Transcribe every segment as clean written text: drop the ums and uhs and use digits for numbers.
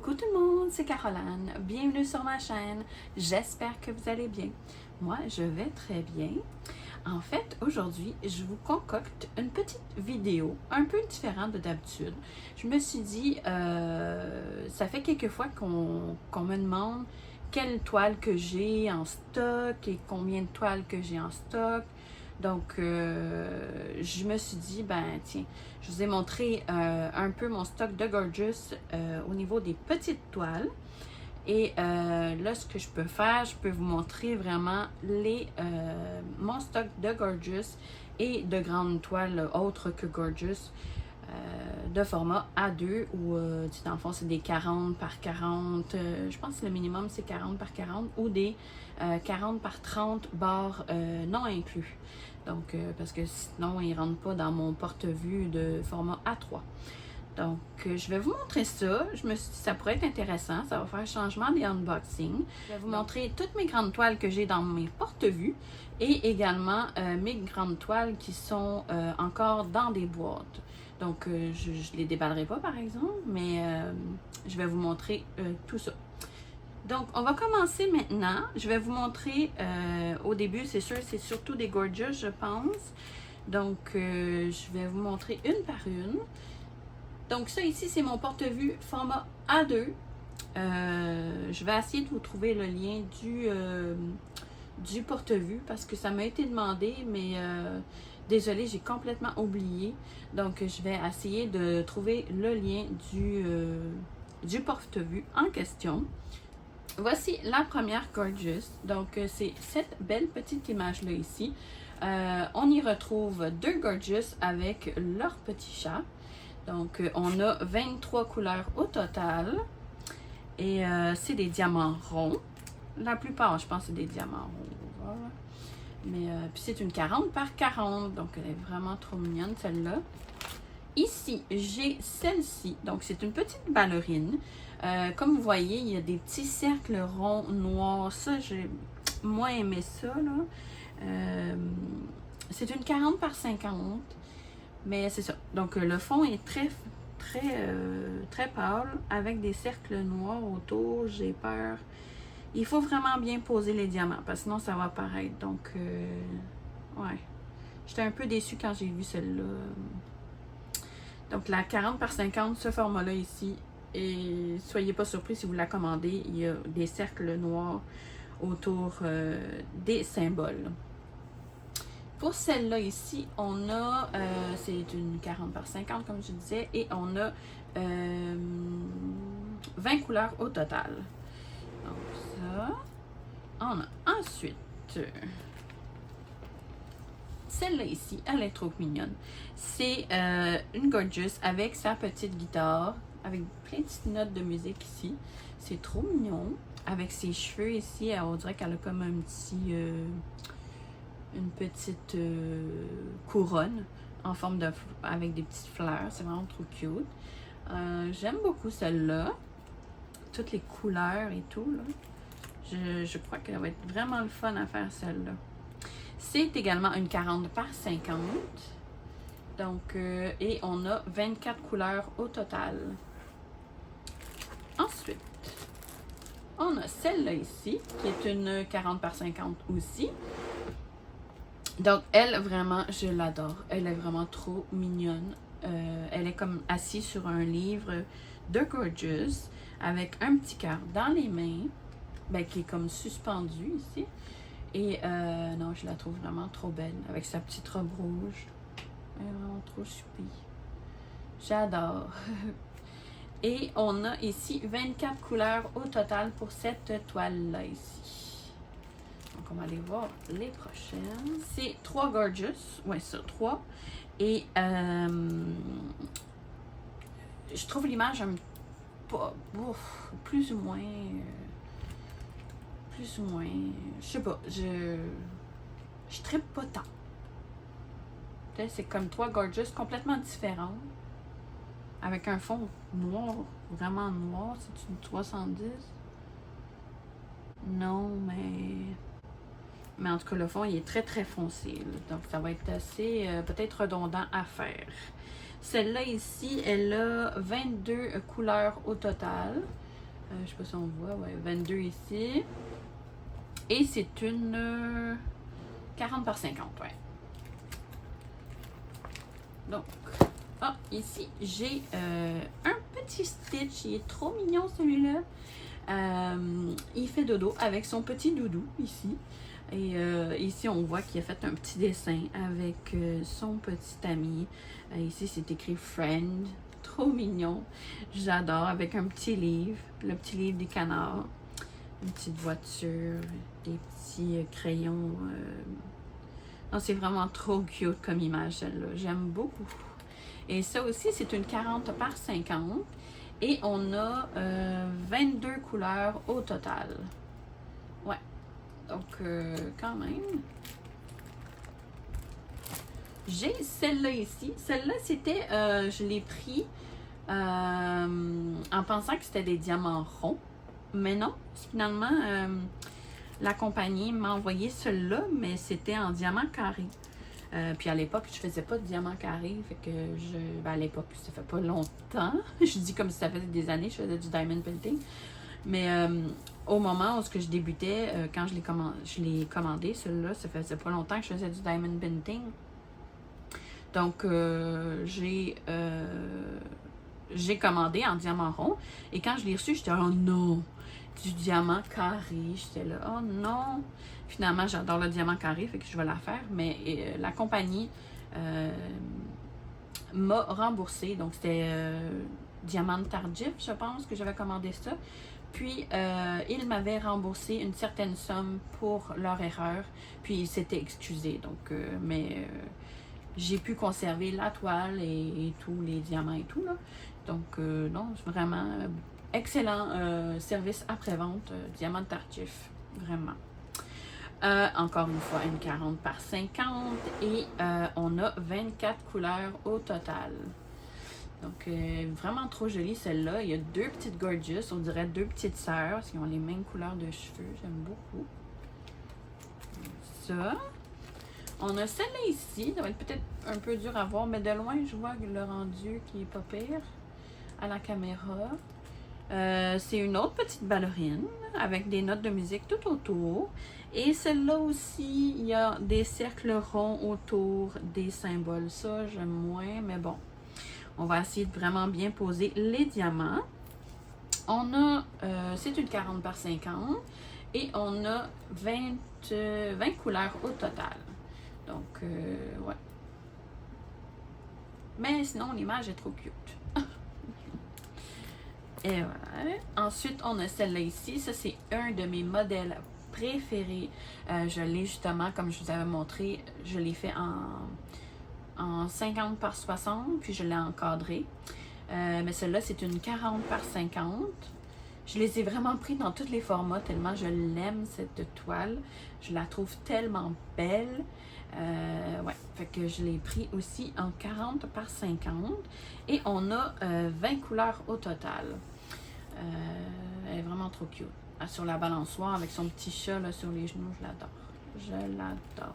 Coucou tout le monde, c'est Caroline. Bienvenue sur ma chaîne. J'espère que vous allez bien. Moi, je vais très bien. En fait, aujourd'hui, je vous concocte une petite vidéo un peu différente de d'habitude. Je me suis dit, ça fait quelques fois qu'on me demande quelle toile que j'ai en stock et combien de toiles que j'ai en stock. Donc, je me suis dit, ben tiens, je vous ai montré un peu mon stock de Gorgeous au niveau des petites toiles. Et là, ce que je peux faire, je peux vous montrer vraiment mon stock de Gorgeous et de grandes toiles autres que Gorgeous de format A2 ou dans le fond, c'est des 40 par 40. Je pense que le minimum, c'est 40 par 40 ou des 40 par 30 barres non inclus. Donc, parce que sinon, ils ne rentrent pas dans mon porte-vue de format A3. Donc, je vais vous montrer ça. Je me suis dit ça pourrait être intéressant. Ça va faire un changement des unboxings. Je vais vous montrer toutes mes grandes toiles que j'ai dans mes porte-vues et également mes grandes toiles qui sont encore dans des boîtes. Donc, je ne les déballerai pas par exemple, mais je vais vous montrer tout ça. Donc, on va commencer maintenant. Je vais vous montrer, au début, c'est sûr, c'est surtout des Gorgeous, je pense. Donc, je vais vous montrer une par une. Donc, ça ici, c'est mon porte-vue format A2. Je vais essayer de vous trouver le lien du porte-vue parce que ça m'a été demandé, mais désolée, j'ai complètement oublié. Donc, je vais essayer de trouver le lien du porte-vue en question. Voici la première Gorgeous. Donc, c'est cette belle petite image-là ici. On y retrouve deux Gorgeous avec leur petit chat. Donc, on a 23 couleurs au total. Et c'est des diamants ronds. La plupart, je pense, c'est des diamants ronds. Voilà. Mais puis c'est une 40 par 40. Donc, elle est vraiment trop mignonne, celle-là. Ici, j'ai celle-ci. Donc, c'est une petite ballerine. Comme vous voyez, il y a des petits cercles ronds noirs. Ça, j'ai moins aimé ça, là. C'est une 40 par 50. Mais c'est ça. Donc, le fond est très pâle avec des cercles noirs autour. J'ai peur. Il faut vraiment bien poser les diamants parce que sinon, ça va apparaître. Donc, ouais. J'étais un peu déçue quand j'ai vu celle-là. Donc, la 40 par 50, ce format-là ici. Et soyez pas surpris si vous la commandez. Il y a des cercles noirs autour des symboles. Pour celle-là ici, on a, c'est une 40 par 50 comme je disais, et on a 20 couleurs au total. Donc ça, on a ensuite celle-là ici, elle est trop mignonne. C'est une Gorgeous avec sa petite guitare, avec plein de petites notes de musique ici. C'est trop mignon. Avec ses cheveux ici, on dirait qu'elle a comme un petit... une petite couronne en forme de avec des petites fleurs. C'est vraiment trop cute. J'aime beaucoup celle-là. Toutes les couleurs et tout, là. Je crois qu'elle va être vraiment le fun à faire celle-là. C'est également une 40 par 50. Donc, et on a 24 couleurs au total. Ensuite, on a celle-là ici, qui est une 40 par 50 aussi. Donc, elle, vraiment, je l'adore. Elle est vraiment trop mignonne. Elle est comme assise sur un livre de Gorgeous avec un petit cœur dans les mains, ben, qui est comme suspendu ici. Et non, je la trouve vraiment trop belle avec sa petite robe rouge. Elle est vraiment trop choupi. J'adore. Et on a ici 24 couleurs au total pour cette toile-là ici. Donc, on va aller voir les prochaines. C'est 3 Gorgeous. Ouais, ça, 3. Et je trouve l'image un pas plus ou moins. Plus ou moins. Je sais pas. Je trippe pas tant. C'est comme 3 Gorgeous complètement différents. Avec un fond noir. Vraiment noir. C'est une 310. Non, mais en tout cas, le fond, il est très foncé. Là. Donc, ça va être assez, peut-être redondant à faire. Celle-là ici, elle a 22 couleurs au total. Je sais pas si on voit, ouais, 22 ici. Et c'est une 40 par 50, ouais. Donc, ici, j'ai un petit Stitch. Il est trop mignon, celui-là. Il fait dodo avec son petit doudou, ici. Et ici, on voit qu'il a fait un petit dessin avec son petit ami. Ici, c'est écrit Friend. Trop mignon. J'adore. Avec un petit livre. Le petit livre des canards. Une petite voiture. Des petits crayons. Non, c'est vraiment trop cute comme image, celle-là. J'aime beaucoup. Et ça aussi, c'est une 40 par 50. Et on a 22 couleurs au total. Ouais. Donc, quand même. J'ai celle-là ici. Celle-là, c'était, je l'ai pris en pensant que c'était des diamants ronds. Mais non, finalement, la compagnie m'a envoyé celle-là, mais c'était en diamant carré. Puis à l'époque, je faisais pas de diamant carré, fait que à l'époque, ça fait pas longtemps. Je dis comme si ça faisait des années, je faisais du diamond painting. Mais au moment où je débutais, quand je l'ai commandé, celui-là, ça faisait pas longtemps que je faisais du diamond painting. Donc, j'ai commandé en diamant rond. Et quand je l'ai reçu, j'étais oh non, du diamant carré. J'étais là, oh non. Finalement, j'adore le diamant carré, fait que je vais la faire. Mais la compagnie m'a remboursé. Donc, c'était diamant tardif, je pense, que j'avais commandé ça. Puis, ils m'avaient remboursé une certaine somme pour leur erreur. Puis, ils s'étaient excusés. Donc, j'ai pu conserver la toile et tous les diamants et tout, là. Donc, non, c'est vraiment excellent service après-vente, diamant tardif, vraiment. Encore une fois, une 40 par 50 et on a 24 couleurs au total. Donc, vraiment trop jolie celle-là. Il y a deux petites gorgeous, on dirait deux petites sœurs qui ont les mêmes couleurs de cheveux. J'aime beaucoup. Ça. On a celle-là ici, ça va être peut-être un peu dur à voir, mais de loin, je vois le rendu qui est pas pire à la caméra. C'est une autre petite ballerine avec des notes de musique tout autour. Et celle-là aussi, il y a des cercles ronds autour des symboles. Ça, j'aime moins, mais bon. On va essayer de vraiment bien poser les diamants. On a, c'est une 40 par 50 et on a 20 couleurs au total. Donc, ouais. Mais sinon, l'image est trop cute. Et voilà. Ensuite, on a celle-là ici. Ça, c'est un de mes modèles préférés. Je l'ai justement, comme je vous avais montré, je l'ai fait en 50 par 60, puis je l'ai encadré. Mais celle-là, c'est une 40 par 50. Je les ai vraiment pris dans tous les formats, tellement je l'aime, cette toile. Je la trouve tellement belle. Ouais, fait que je l'ai pris aussi en 40 par 50. Et on a 20 couleurs au total. Elle est vraiment trop cute. Sur la balançoire avec son petit chat là, sur les genoux, je l'adore. Je l'adore.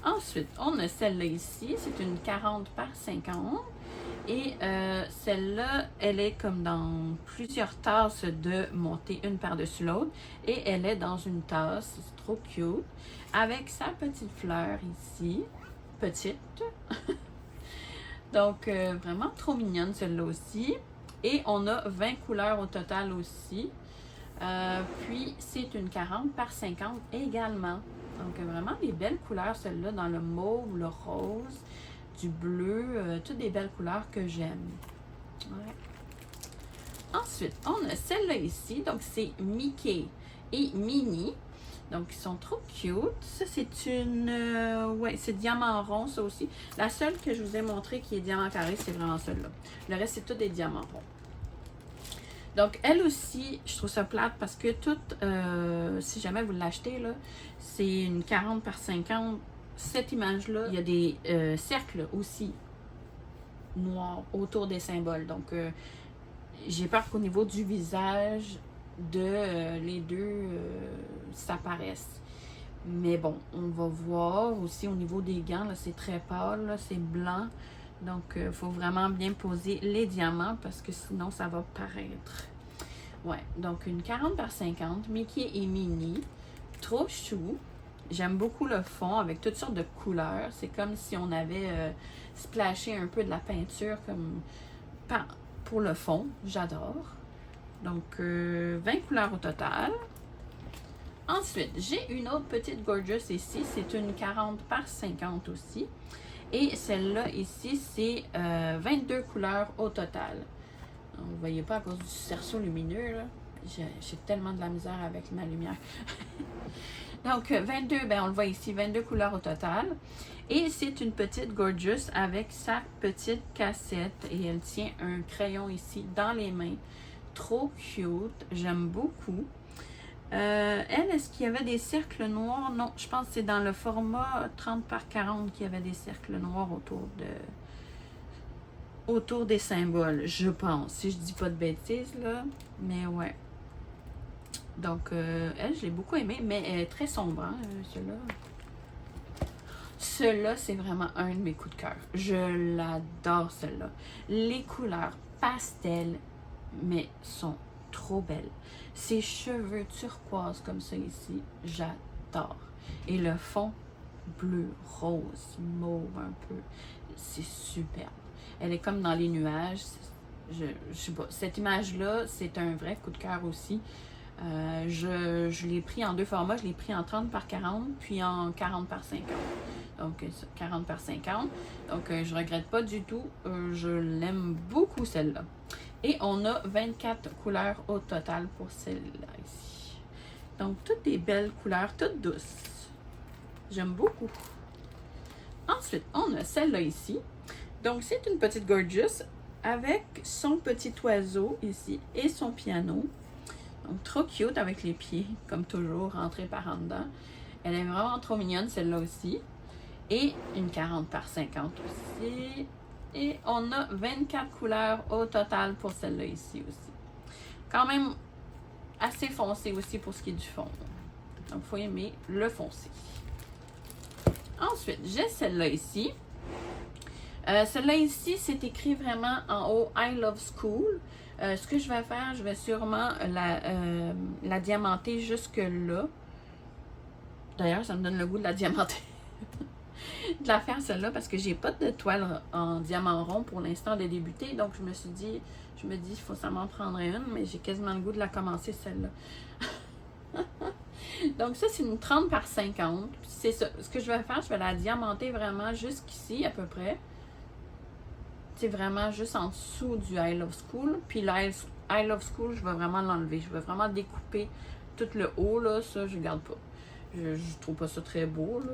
Ensuite, on a celle-là ici. C'est une 40 par 50. Et celle-là, elle est comme dans plusieurs tasses de montée une par-dessus l'autre. Et elle est dans une tasse, c'est trop cute, avec sa petite fleur ici. Petite. Donc, vraiment trop mignonne celle-là aussi. Et on a 20 couleurs au total aussi. Puis, c'est une 40 par 50 également. Donc, vraiment des belles couleurs, celle-là, dans le mauve, le rose, du bleu, toutes des belles couleurs que j'aime. Ouais. Ensuite, on a celle-là ici. Donc, c'est Mickey et Minnie. Donc, ils sont trop cute. Ça, c'est une... ouais, c'est diamant rond, ça aussi. La seule que je vous ai montré qui est diamant carré, c'est vraiment celle-là. Le reste, c'est tout des diamants ronds. Donc, elle aussi, je trouve ça plate parce que toute, si jamais vous l'achetez, là, c'est une 40 par 50. Cette image-là, il y a des cercles aussi noirs autour des symboles. Donc, j'ai peur qu'au niveau du visage de les deux s'apparaissent. Mais bon, on va voir aussi au niveau des gants, là, c'est très pâle, là, c'est blanc. Donc, il faut vraiment bien poser les diamants parce que sinon, ça va paraître. Ouais, donc une 40 par 50, Mickey et Minnie. Trop chou. J'aime beaucoup le fond avec toutes sortes de couleurs. C'est comme si on avait splashé un peu de la peinture comme pour le fond. J'adore. Donc, 20 couleurs au total. Ensuite, j'ai une autre petite Gorgeous ici. C'est une 40 par 50 aussi. Et celle-là ici, c'est 22 couleurs au total. Vous ne voyez pas à cause du cerceau lumineux, là. J'ai tellement de la misère avec ma lumière. Donc, 22, ben on le voit ici, 22 couleurs au total. Et c'est une petite Gorgeous avec sa petite cassette. Et elle tient un crayon ici dans les mains. Trop cute. J'aime beaucoup. Elle, est-ce qu'il y avait des cercles noirs? Non, je pense que c'est dans le format 30 par 40 qu'il y avait des cercles noirs autour des symboles, je pense. Si je dis pas de bêtises, là. Mais ouais. Donc, elle, je l'ai beaucoup aimée, mais elle est très sombre, hein, celui-là. Celui-là, c'est vraiment un de mes coups de cœur. Je l'adore, celui-là. Les couleurs pastel, mais sont trop belles. Ses cheveux turquoise comme ça ici, j'adore. Et le fond bleu, rose, mauve un peu, c'est superbe. Elle est comme dans les nuages. Je sais pas, cette image-là, c'est un vrai coup de cœur aussi. Je l'ai pris en deux formats. Je l'ai pris en 30 par 40, puis en 40 par 50. Donc, 40 par 50. Donc, je regrette pas du tout. Je l'aime beaucoup, celle-là. Et on a 24 couleurs au total pour celle-là ici. Donc, toutes des belles couleurs, toutes douces. J'aime beaucoup. Ensuite, on a celle-là ici. Donc, c'est une petite Gorgeous avec son petit oiseau ici et son piano. Donc, trop cute avec les pieds, comme toujours, rentrés par en dedans. Elle est vraiment trop mignonne, celle-là aussi. Et une 40 par 50 aussi. Et on a 24 couleurs au total pour celle-là ici aussi. Quand même assez foncé aussi pour ce qui est du fond. Donc, il faut aimer le foncé. Ensuite, j'ai celle-là ici. Celle-là ici, c'est écrit vraiment en haut « I love school ». Ce que je vais faire, je vais sûrement la diamanter jusque là. D'ailleurs, ça me donne le goût de la diamanter. De la faire celle-là parce que j'ai pas de toile en diamant rond pour l'instant de débuter. Donc, je me dis, il faut ça m'en prendre une, mais j'ai quasiment le goût de la commencer celle-là. Donc, ça, c'est une 30 par 50. C'est ça. Ce que je vais faire, je vais la diamanter vraiment jusqu'ici, à peu près. C'est vraiment juste en dessous du I Love School. Puis le I Love School, je vais vraiment l'enlever. Je vais vraiment découper tout le haut, là. Ça, je ne garde pas. Je trouve pas ça très beau, là.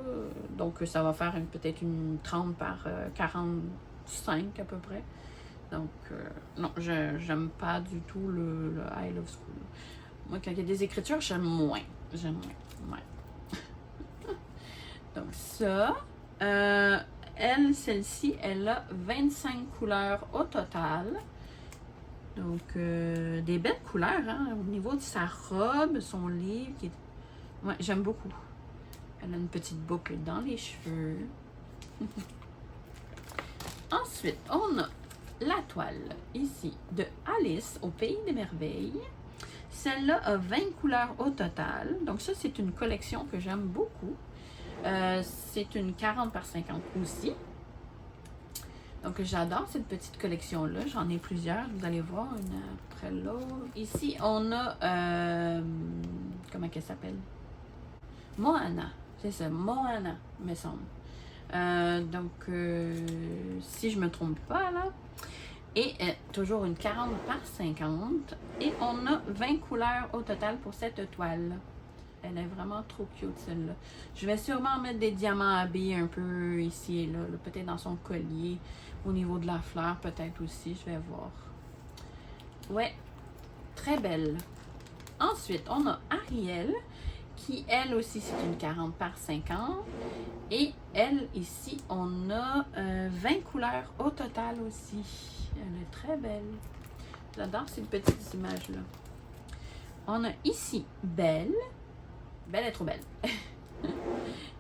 Donc, ça va faire peut-être une 30 par 45 à peu près. Donc, non, j'aime pas du tout le I Love School. Moi, quand il y a des écritures, j'aime moins. Ouais. Donc, ça. Elle, celle-ci, elle a 25 couleurs au total. Donc, des belles couleurs, hein, au niveau de sa robe, son livre. Ouais, j'aime beaucoup. Elle a une petite boucle dans les cheveux. Ensuite, on a la toile, ici, de Alice au Pays des Merveilles. Celle-là a 20 couleurs au total. Donc, ça, c'est une collection que j'aime beaucoup. C'est une 40 par 50 aussi. Donc, j'adore cette petite collection-là. J'en ai plusieurs. Vous allez voir, une après l'autre. Ici, on a... comment elle s'appelle? Moana. C'est ça, Moana, me semble. Donc, si je me trompe pas, là. Et toujours une 40 par 50. Et on a 20 couleurs au total pour cette toile. Elle est vraiment trop cute, celle-là. Je vais sûrement mettre des diamants habillés un peu ici et là peut-être dans son collier. Au niveau de la fleur, peut-être aussi. Je vais voir. Ouais, très belle. Ensuite, on a Ariel, qui, elle aussi, c'est une 40 par 50. Et elle, ici, on a 20 couleurs au total aussi. Elle est très belle. J'adore ces petites images-là. On a ici Belle. Belle est trop belle.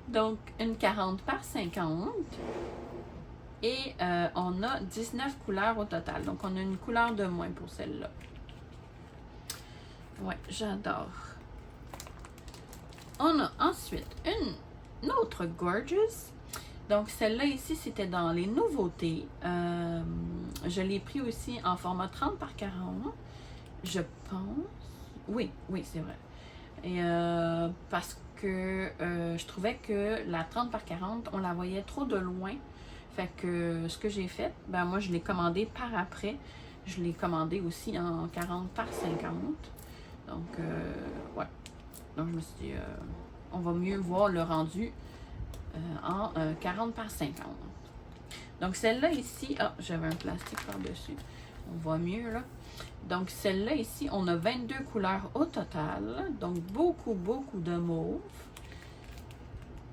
Donc, une 40 par 50. Et on a 19 couleurs au total. Donc, on a une couleur de moins pour celle-là. Ouais, j'adore. On a ensuite une autre Gorgeous. Donc, celle-là ici, c'était dans les nouveautés. Je l'ai pris aussi en format 30 par 40. Je pense. Oui, c'est vrai. Et parce que je trouvais que la 30 par 40, on la voyait trop de loin. Fait que ce que j'ai fait, ben moi, je l'ai commandé par après. Je l'ai commandé aussi en 40 par 50. Donc, ouais. Donc, je me suis dit, on va mieux voir le rendu en 40 par 50. Donc, celle-là ici, ah, j'avais un plastique par-dessus. On voit mieux, là. Donc, celle-là ici, on a 22 couleurs au total. Donc, beaucoup de mauve.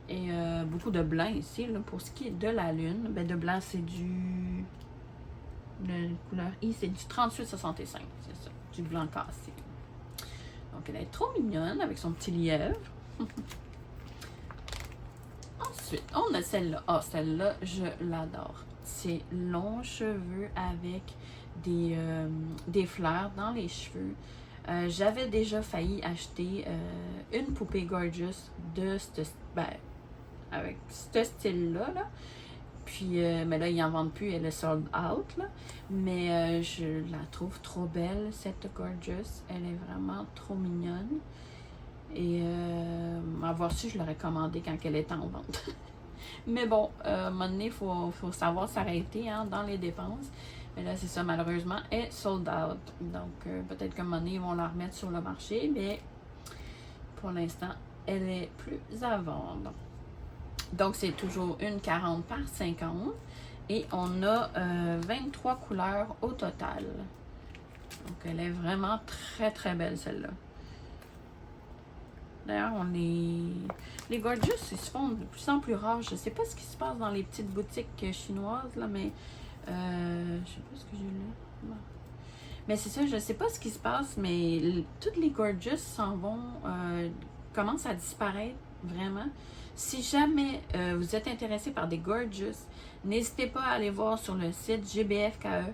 Et beaucoup de blanc ici. Là, pour ce qui est de la lune, ben, de blanc, c'est du... La couleur I, c'est du 3865. C'est ça, du blanc cassé. Donc, elle est trop mignonne avec son petit lièvre. Ensuite, on a celle-là. Ah, celle-là, je l'adore. C'est long cheveux avec des fleurs dans les cheveux. J'avais déjà failli acheter une poupée Gorgeous de avec ce style-là. Là. Puis, mais là, ils n'en vendent plus, elle est sold out. Là. Mais je la trouve trop belle, cette Gorgeous. Elle est vraiment trop mignonne. Et avoir su, je l'aurais commandée quand elle était en vente. Mais bon, à un moment donné, il faut savoir s'arrêter hein, dans les dépenses. Mais là, c'est ça, malheureusement, elle est sold out. Donc, peut-être qu'à un moment donné, ils vont la remettre sur le marché. Mais pour l'instant, elle est plus à vendre. Donc, c'est toujours une 40 par 50. Et on a 23 couleurs au total. Donc, elle est vraiment très belle, celle-là. D'ailleurs, les Gorgeous, ils se font de plus en plus rares. Je ne sais pas ce qui se passe dans les petites boutiques chinoises, là, mais je sais pas ce que j'ai là. Non. Mais c'est ça, je ne sais pas ce qui se passe, mais toutes les Gorgeous s'en vont, commencent à disparaître vraiment. Si jamais vous êtes intéressé par des Gorgeous, n'hésitez pas à aller voir sur le site GBFKE.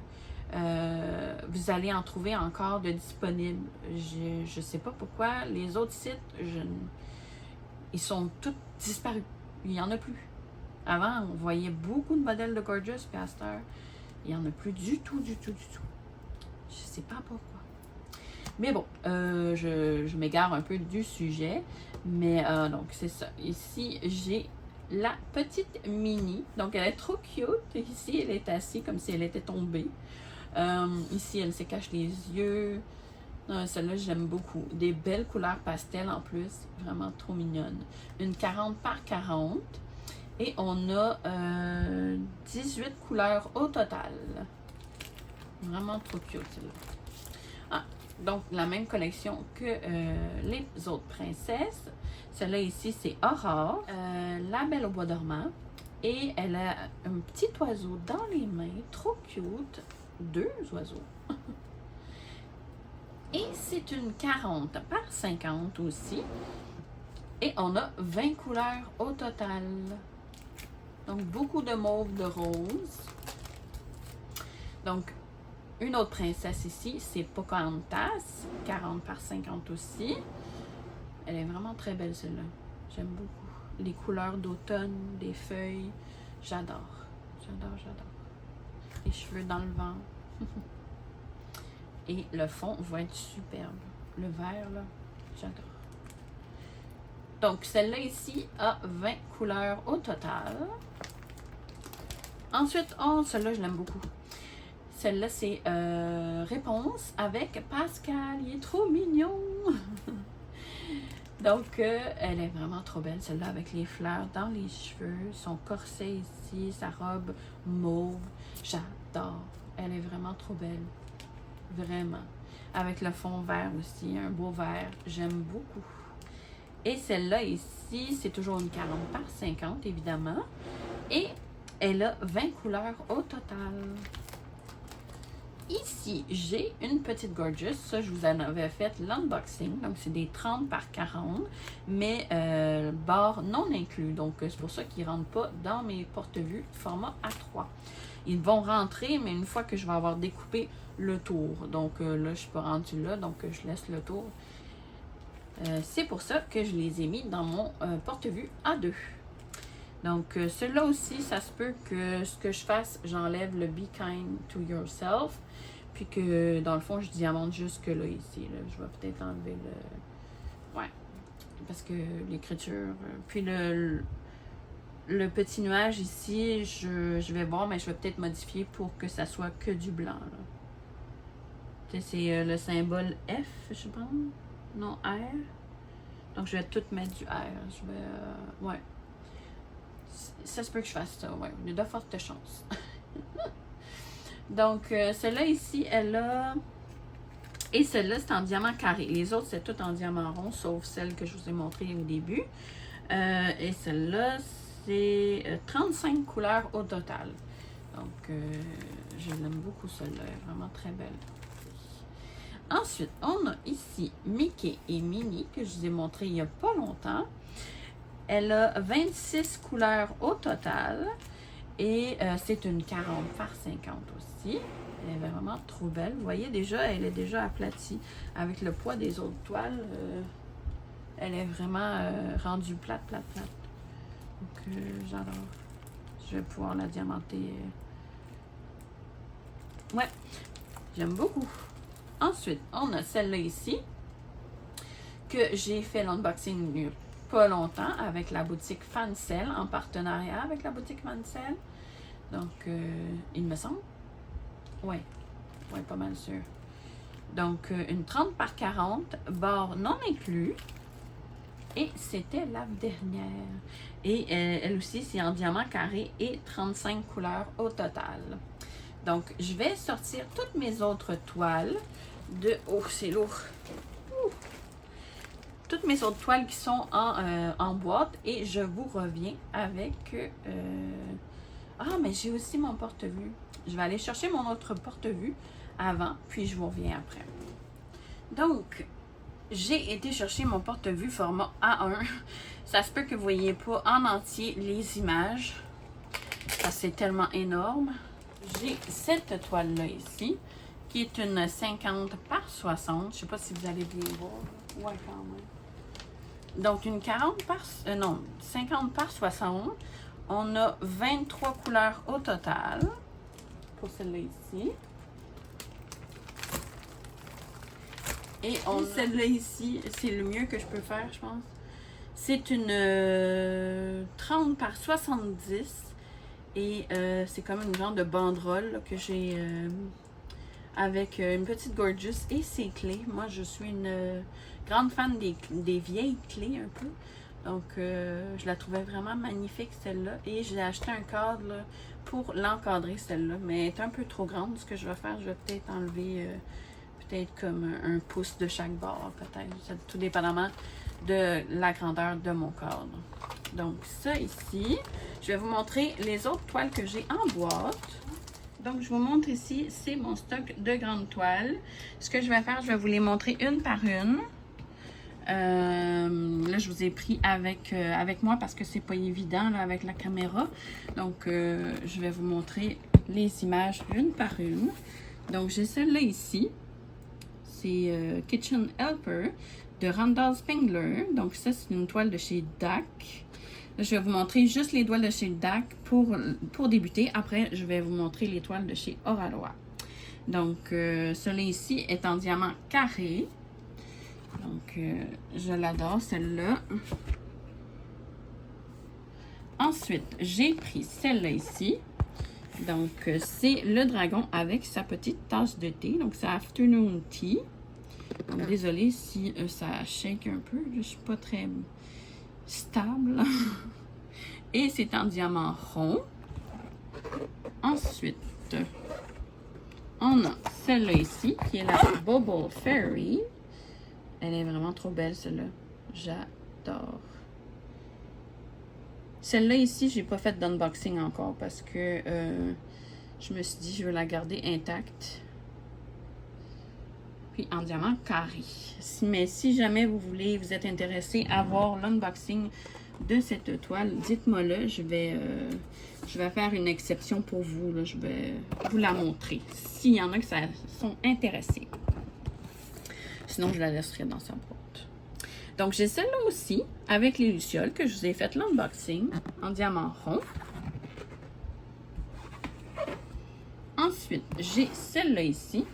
Vous allez en trouver encore de disponibles. Je ne sais pas pourquoi. Les autres sites, ils sont tous disparus. Il n'y en a plus. Avant, on voyait beaucoup de modèles de Gorgeous, puis à cette heure, il n'y en a plus du tout. Je ne sais pas pourquoi. Mais bon, je m'égare un peu du sujet. Mais donc, c'est ça. Ici, j'ai la petite Mini. Donc, elle est trop cute. Ici, elle est assise comme si elle était tombée. Ici, elle se cache les yeux. Celle-là, j'aime beaucoup. Des belles couleurs pastel en plus. Vraiment trop mignonne. Une 40 par 40. Et on a 18 couleurs au total. Vraiment trop cute, celle-là. Ah, donc, la même collection que les autres princesses. Celle-là ici, c'est Aurore. La Belle au bois dormant. Et elle a un petit oiseau dans les mains. Trop cute. 2 oiseaux. Et c'est une 40 par 50 aussi. Et on a 20 couleurs au total. Donc, beaucoup de mauve, de rose. Donc, une autre princesse ici, c'est Pocahontas. 40 par 50 aussi. Elle est vraiment très belle, celle-là. J'aime beaucoup. Les couleurs d'automne, des feuilles. J'adore. Les cheveux dans le vent. Et le fond va être superbe. Le vert, là, j'adore. Donc, celle-là ici a 20 couleurs au total. Ensuite, oh, celle-là, je l'aime beaucoup. Celle-là, c'est Réponse avec Pascal. Il est trop mignon. Donc, elle est vraiment trop belle, celle-là, avec les fleurs dans les cheveux, son corset ici, sa robe mauve. J'adore. Elle est vraiment trop belle. Vraiment. Avec le fond vert aussi, un beau vert. J'aime beaucoup. Et celle-là ici, c'est toujours une 40 par 50, évidemment. Et elle a 20 couleurs au total. ici, j'ai une petite Gorgeous. Ça, je vous en avais fait l'unboxing. Donc, c'est des 30 par 40, mais barre non inclus. Donc, c'est pour ça qu'ils ne rentrent pas dans mes porte-vues format A3. Ils vont rentrer, mais une fois que je vais avoir découpé le tour. Donc, là, je ne suis pas rendue là, donc je laisse le tour. C'est pour ça que je les ai mis dans mon porte-vue A2. Donc, celui-là aussi, ça se peut que ce que je fasse, j'enlève le Be Kind to Yourself. Puis que, dans le fond, je diamante jusque là, ici. Là. Je vais peut-être enlever le... Ouais. Parce que l'écriture... Puis le petit nuage ici, je vais voir, mais je vais peut-être modifier pour que ça soit que du blanc. C'est le symbole F, je pense. Non, R. Donc, je vais tout mettre du R. Je vais... ouais. Ça se peut que je fasse ça, ouais. Il y a de fortes chances. Donc, celle-là ici, elle a... Et celle-là, c'est en diamant carré. Les autres, c'est tout en diamant rond, sauf celle que je vous ai montrée au début. Et celle-là, c'est 35 couleurs au total. Donc, je l'aime beaucoup, celle-là. Elle est vraiment très belle. Ensuite, on a ici Mickey et Minnie, que je vous ai montré il n'y a pas longtemps. Elle a 26 couleurs au total. Et c'est une 40 par 50 aussi. Elle est vraiment trop belle. Vous voyez déjà, elle est déjà aplatie. Avec le poids des autres toiles, elle est vraiment rendue plate. Donc, j'adore. Je vais pouvoir la diamanter. Ouais, j'aime beaucoup. Ensuite, on a celle-là ici, que j'ai fait l'unboxing il n'y a pas longtemps avec la boutique Fancel, en partenariat avec la boutique Fancel. Donc, il me semble. Ouais, pas mal sûr. Donc, une 30 par 40, barre non inclus. Et c'était la dernière. Et elle aussi, c'est en diamant carré et 35 couleurs au total. Donc, je vais sortir toutes mes autres toiles de... Oh, c'est lourd! Toutes mes autres toiles qui sont en boîte et je vous reviens avec... Ah, mais j'ai aussi mon porte-vue. Je vais aller chercher mon autre porte-vue avant, puis je vous reviens après. Donc, j'ai été chercher mon porte-vue format A1. Ça se peut que vous ne voyez pas en entier les images, parce que c'est tellement énorme. J'ai cette toile-là ici, qui est une 50 par 60. Je ne sais pas si vous allez bien voir. Ouais, quand même. Donc, une 40 par... non, 50 par 60. On a 23 couleurs au total pour celle-là ici. Et on celle-là ici, c'est le mieux que je peux faire, je pense. C'est une 30 par 70. Et c'est comme une genre de banderole là, que j'ai avec une petite Gorgeous et ses clés. Moi, je suis une grande fan des vieilles clés un peu. Donc, je la trouvais vraiment magnifique, celle-là. Et j'ai acheté un cadre là, pour l'encadrer, celle-là. Mais elle est un peu trop grande. Ce que je vais faire, je vais peut-être enlever peut-être comme un pouce de chaque bord, peut-être. Tout dépendamment de la grandeur de mon cadre. Donc, ça ici. Je vais vous montrer les autres toiles que j'ai en boîte. Donc, je vous montre ici, c'est mon stock de grandes toiles. Ce que je vais faire, je vais vous les montrer une par une. Là, je vous ai pris avec moi parce que c'est pas évident là, avec la caméra. Donc, je vais vous montrer les images une par une. Donc, j'ai celle-là ici. C'est Kitchen Helper de Randall Spengler. Donc, ça, c'est une toile de chez DAC. Là, je vais vous montrer juste les toiles de chez DAC pour débuter. Après, je vais vous montrer les toiles de chez Oralois. Donc, celle-là ici est en diamant carré. Donc, je l'adore, celle-là. Ensuite, j'ai pris celle-là ici. Donc, c'est le dragon avec sa petite tasse de thé. Donc, c'est Afternoon Tea. Donc, désolée si ça shake un peu. Je ne suis pas très stable. Et c'est en diamant rond. Ensuite, on a celle-là ici, qui est la Bubble Fairy. Elle est vraiment trop belle, celle-là. J'adore. Celle-là ici, j'ai pas fait d'unboxing encore parce que je me suis dit je veux la garder intacte. puis en diamant carré. Mais si jamais vous êtes intéressé à voir l'unboxing de cette toile, dites-moi le, je vais faire une exception pour vous. Là. Je vais vous la montrer, s'il y en a qui sont intéressés. Sinon, je la laisserai dans sa boîte. Donc, j'ai celle-là aussi, avec les lucioles, que je vous ai fait l'unboxing, en diamant rond. Ensuite, j'ai celle-là ici.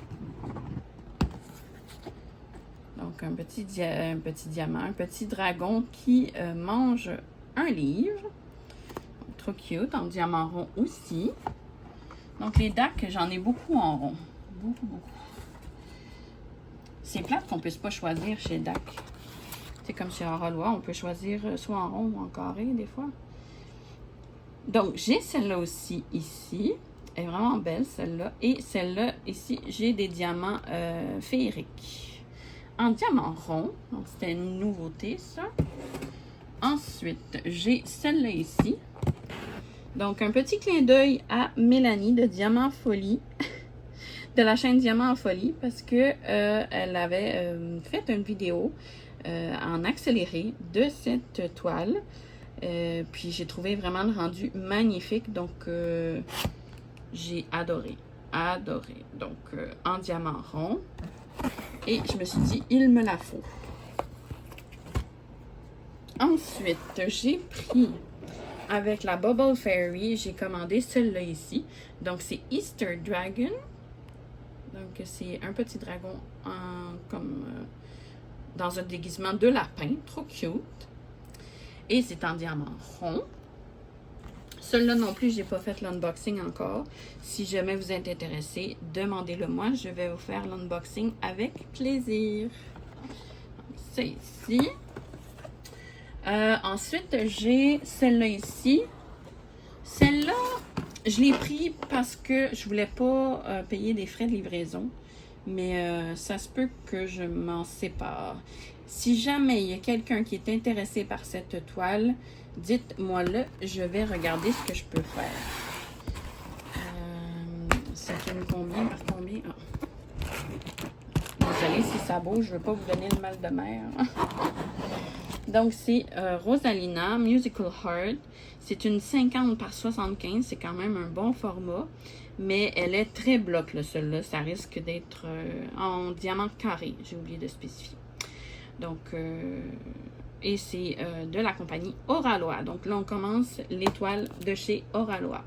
Donc, un petit diamant, un petit dragon qui mange un livre. Donc, trop cute, en diamant rond aussi. Donc, les DAC, j'en ai beaucoup en rond. Beaucoup. C'est plate qu'on ne puisse pas choisir chez DAC. C'est comme chez Auralois, on peut choisir soit en rond ou en carré, des fois. Donc, j'ai celle-là aussi ici. Elle est vraiment belle, celle-là. Et celle-là, ici, j'ai des diamants féeriques. En diamant rond. Donc, c'était une nouveauté, ça. Ensuite, j'ai celle-là ici. Donc, un petit clin d'œil à Mélanie de Diamant Folie. De la chaîne Diamant en Folie. Parce que elle avait fait une vidéo en accéléré de cette toile. Puis, j'ai trouvé vraiment le rendu magnifique. Donc, j'ai adoré. Donc, en diamant rond. Et je me suis dit, il me la faut. Ensuite, j'ai pris avec la Bubble Fairy, j'ai commandé celle-là ici. Donc, c'est Easter Dragon. Donc, c'est un petit dragon comme dans un déguisement de lapin. Trop cute. Et c'est en diamant rond. Celle-là non plus, je n'ai pas fait l'unboxing encore. Si jamais vous êtes intéressé, demandez-le moi. Je vais vous faire l'unboxing avec plaisir. C'est ici. Ensuite, j'ai celle-là ici. Celle-là, je l'ai pris parce que je ne voulais pas payer des frais de livraison. Mais ça se peut que je m'en sépare. Si jamais il y a quelqu'un qui est intéressé par cette toile, dites-moi-le, je vais regarder ce que je peux faire. Ça fait combien par combien? Ah. Désolée si ça bouge, je ne veux pas vous donner le mal de mer. Donc, c'est Rosalina Musical Heart. C'est une 50 par 75. C'est quand même un bon format. Mais elle est très bloc, celle-là. Ça risque d'être en diamant carré. J'ai oublié de spécifier. Donc, et c'est de la compagnie Auralois. Donc, là, on commence l'étoile de chez Auralois.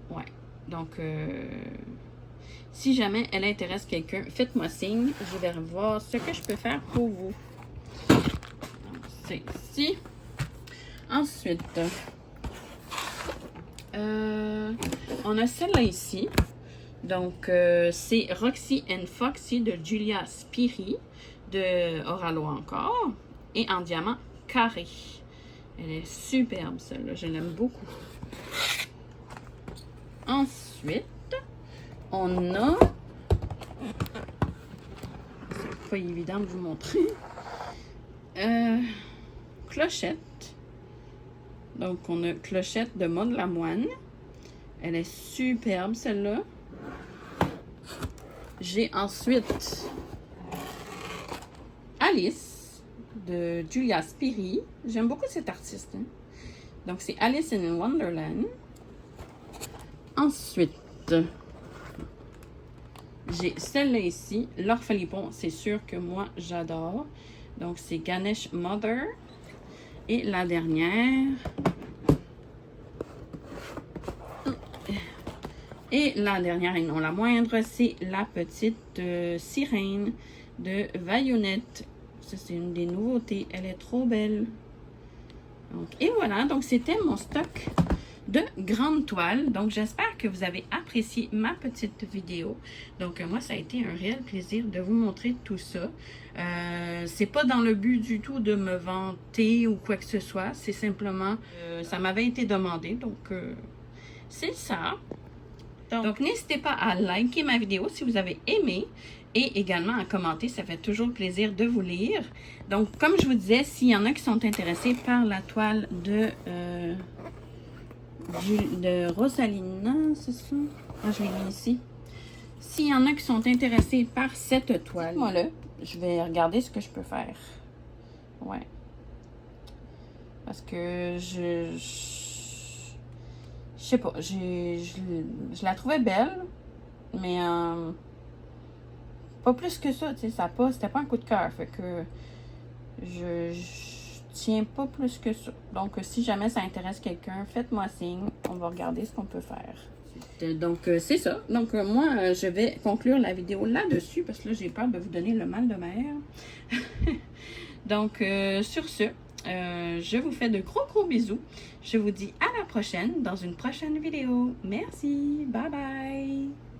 Ouais. Donc, si jamais elle intéresse quelqu'un, faites-moi signe. Je vais voir ce que je peux faire pour vous. C'est ici. Ensuite, on a celle-là ici. Donc, c'est Roxy and Foxy de Julia Spiri de Auralois encore. Et en diamant carré. Elle est superbe, celle-là. Je l'aime beaucoup. Ensuite, on a... C'est pas évident de vous montrer. Clochette. Donc, on a Clochette de Maud Lamoine. Elle est superbe, celle-là. J'ai ensuite Alice de Julia Spiri. J'aime beaucoup cette artiste. Hein? Donc, c'est Alice in Wonderland. Ensuite, j'ai celle-là ici. L'Orphalipon, c'est sûr que moi, j'adore. Donc, c'est Ganesh Mother. Et la dernière. Et la dernière et non la moindre, c'est la petite sirène de Vayonette. Ça, c'est une des nouveautés. Elle est trop belle. Donc, et voilà, donc c'était mon stock de grandes toiles. Donc, j'espère que vous avez apprécié ma petite vidéo. Donc, moi, ça a été un réel plaisir de vous montrer tout ça. C'est pas dans le but du tout de me vanter ou quoi que ce soit. C'est simplement, ça m'avait été demandé. Donc, c'est ça. Donc, n'hésitez pas à liker ma vidéo si vous avez aimé et également à commenter. Ça fait toujours plaisir de vous lire. Donc, comme je vous disais, s'il y en a qui sont intéressés par la toile de Rosalina, c'est ça? Ah, je l'ai mis ici. s'il y en a qui sont intéressés par cette toile, moi là, je vais regarder ce que je peux faire. Ouais. Parce que je sais pas, je la trouvais belle, mais pas plus que ça, tu sais, c'était pas un coup de cœur, fait que je tiens pas plus que ça. Donc, si jamais ça intéresse quelqu'un, faites-moi signe, on va regarder ce qu'on peut faire. Donc, c'est ça. Donc, moi, je vais conclure la vidéo là-dessus, parce que là, j'ai peur de vous donner le mal de mer. Donc, sur ce, je vous fais de gros bisous. Je vous dis à la prochaine dans une prochaine vidéo. Merci. Bye bye.